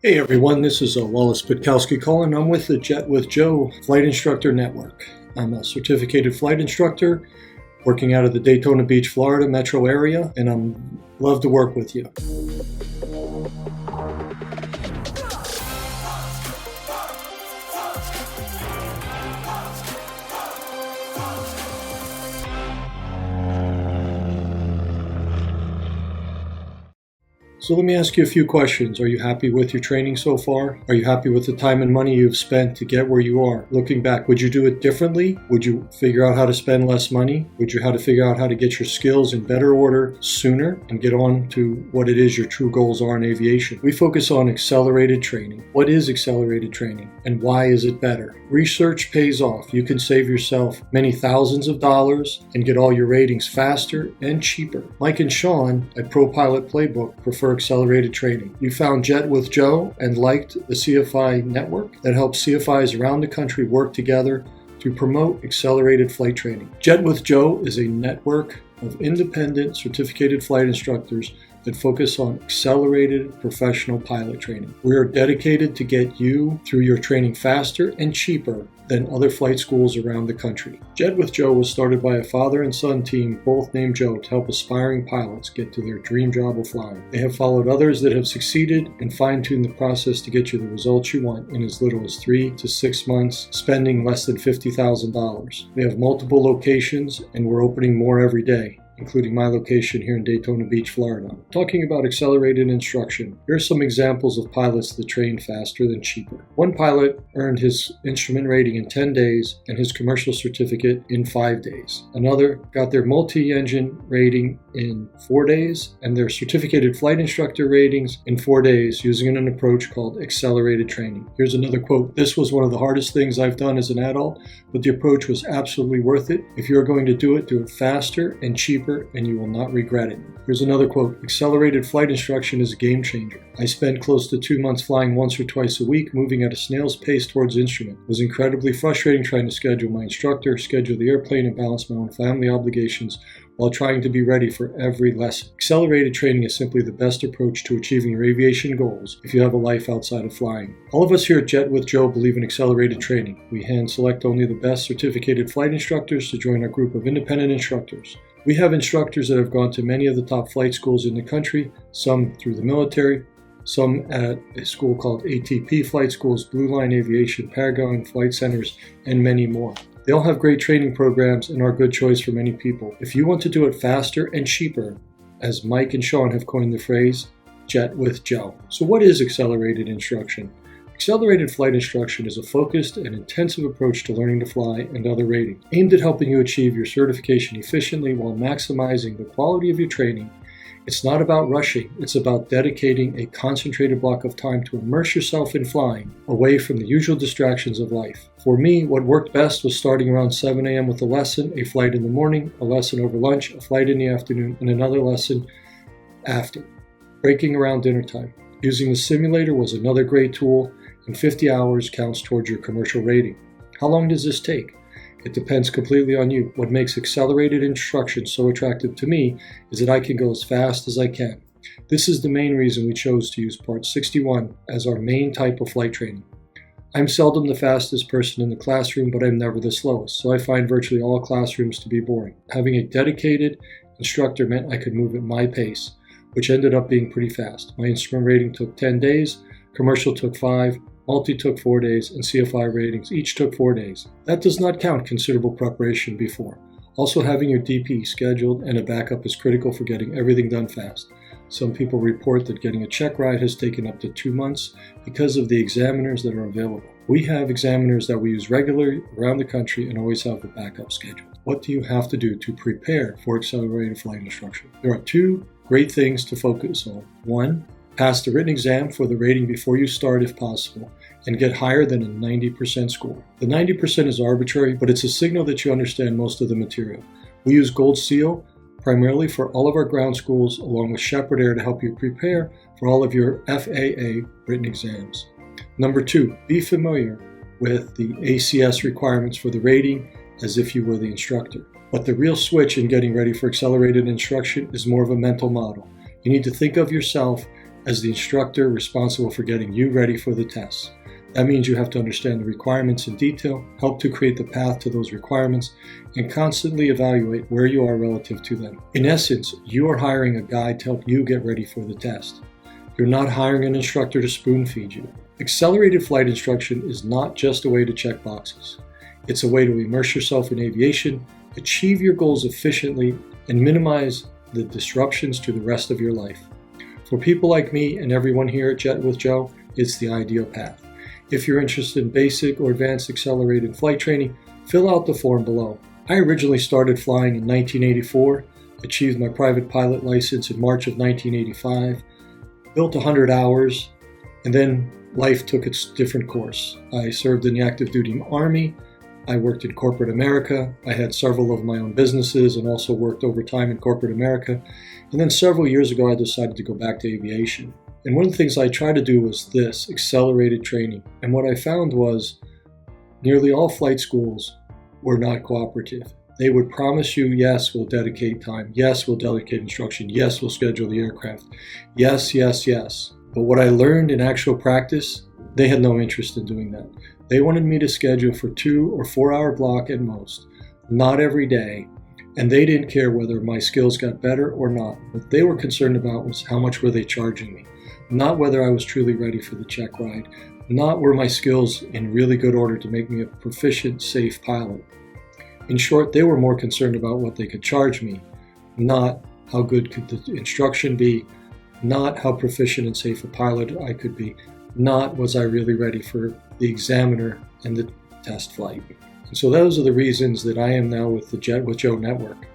Hey everyone, this is Wallace Pitkowski calling. I'm with the Jet with Joe Flight Instructor Network. I'm a certificated flight instructor working out of the Daytona Beach, Florida metro area, and I'm love to work with you. So let me ask you a few questions. Are you happy with your training so far? Are you happy with the time and money you've spent to get where you are? Looking back, would you do it differently? Would you figure out how to spend less money? Would you how to figure out how to get your skills in better order sooner and get on to what it is your true goals are in aviation? We focus on accelerated training. What is accelerated training and why is it better? Research pays off. You can save yourself many thousands of dollars and get all your ratings faster and cheaper. Mike and Sean at Pro Pilot Playbook prefer accelerated training. You found Jet with Joe and liked the CFI network that helps CFIs around the country work together to promote accelerated flight training. Jet with Joe is a network of independent certificated flight instructors that focus on accelerated professional pilot training. We are dedicated to get you through your training faster and cheaper than other flight schools around the country. Jet with Joe was started by a father and son team, both named Joe, to help aspiring pilots get to their dream job of flying. They have followed others that have succeeded and fine-tuned the process to get you the results you want in as little as 3 to 6 months, spending less than $50,000. They have multiple locations and we're opening more every day, including my location here in Daytona Beach, Florida. Talking about accelerated instruction, here are some examples of pilots that train faster than cheaper. One pilot earned his instrument rating in 10 days and his commercial certificate in 5 days. Another got their multi-engine rating in 4 days and their certificated flight instructor ratings in 4 days using an approach called accelerated training. Here's another quote. "This was one of the hardest things I've done as an adult, but the approach was absolutely worth it. If you're going to do it faster and cheaper, and you will not regret it." Here's another quote. "Accelerated flight instruction is a game changer. I spent close to 2 months flying once or twice a week, moving at a snail's pace towards instrument. It was incredibly frustrating trying to schedule my instructor, schedule the airplane, and balance my own family obligations while trying to be ready for every lesson." Accelerated training is simply the best approach to achieving your aviation goals if you have a life outside of flying. All of us here at Jet with Joe believe in accelerated training. We hand select only the best certificated flight instructors to join our group of independent instructors. We have instructors that have gone to many of the top flight schools in the country, some through the military, some at a school called ATP Flight Schools, Blue Line Aviation, Paragon Flight Centers, and many more. They all have great training programs and are a good choice for many people. If you want to do it faster and cheaper, as Mike and Sean have coined the phrase, Jet with Joe. So what is accelerated instruction? Accelerated flight instruction is a focused and intensive approach to learning to fly and other ratings, aimed at helping you achieve your certification efficiently while maximizing the quality of your training. It's not about rushing, it's about dedicating a concentrated block of time to immerse yourself in flying, away from the usual distractions of life. For me, what worked best was starting around 7 a.m. with a lesson, a flight in the morning, a lesson over lunch, a flight in the afternoon, and another lesson after, breaking around dinner time. Using the simulator was another great tool, and 50 hours counts towards your commercial rating. How long does this take? It depends completely on you. What makes accelerated instruction so attractive to me is that I can go as fast as I can. This is the main reason we chose to use Part 61 as our main type of flight training. I'm seldom the fastest person in the classroom, but I'm never the slowest, so I find virtually all classrooms to be boring. Having a dedicated instructor meant I could move at my pace, which ended up being pretty fast. My instrument rating took 10 days, commercial took 5, multi took 4 days, and CFI ratings each took 4 days. That does not count considerable preparation before. Also, having your DP scheduled and a backup is critical for getting everything done fast. Some people report that getting a check ride has taken up to 2 months because of the examiners that are available. We have examiners that we use regularly around the country and always have a backup schedule. What do you have to do to prepare for accelerated flight instruction? There are 2 great things to focus on. 1, pass the written exam for the rating before you start if possible, and get higher than a 90% score. The 90% is arbitrary, but it's a signal that you understand most of the material. We use Gold Seal primarily for all of our ground schools, along with Shepherd Air to help you prepare for all of your FAA written exams. Number 2, be familiar with the ACS requirements for the rating as if you were the instructor. But the real switch in getting ready for accelerated instruction is more of a mental model. You need to think of yourself as the instructor responsible for getting you ready for the test. That means you have to understand the requirements in detail, help to create the path to those requirements, and constantly evaluate where you are relative to them. In essence, you are hiring a guide to help you get ready for the test. You're not hiring an instructor to spoon feed you. Accelerated flight instruction is not just a way to check boxes. It's a way to immerse yourself in aviation, achieve your goals efficiently, and minimize the disruptions to the rest of your life. For people like me and everyone here at Jet with Joe, it's the ideal path. If you're interested in basic or advanced accelerated flight training, fill out the form below. I originally started flying in 1984, achieved my private pilot license in March of 1985, built 100 hours, and then life took its different course. I served in the active duty Army. I worked in corporate America. I had several of my own businesses and also worked overtime in corporate America. And then several years ago, I decided to go back to aviation. And one of the things I tried to do was this, accelerated training. And what I found was nearly all flight schools were not cooperative. They would promise you, yes, we'll dedicate time. Yes, we'll dedicate instruction. Yes, we'll schedule the aircraft. Yes, yes, yes. But what I learned in actual practice, they had no interest in doing that. They wanted me to schedule for 2 or 4 hour block at most, not every day. And they didn't care whether my skills got better or not. What they were concerned about was how much were they charging me. Not whether I was truly ready for the check ride, not were my skills in really good order to make me a proficient, safe pilot. In short, they were more concerned about what they could charge me, not how good could the instruction be, not how proficient and safe a pilot I could be, not was I really ready for the examiner and the test flight. And so those are the reasons that I am now with the Jet with Joe Network.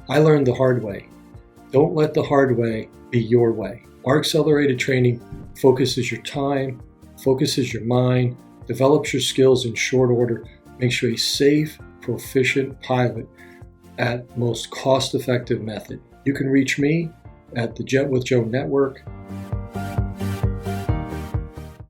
I learned the hard way. Don't let the hard way be your way. Our accelerated training focuses your time, focuses your mind, develops your skills in short order, makes you a safe, proficient pilot at most cost-effective method. You can reach me at the Jet with Joe Network